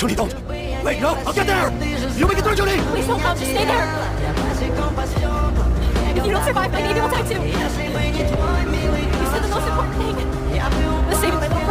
Julie, don't. Wait, no, I'll get there. You make it through, Julie. Please don't come. Just stay there. If you don't survive, my baby will die too. You said the most important thing. The saving my life.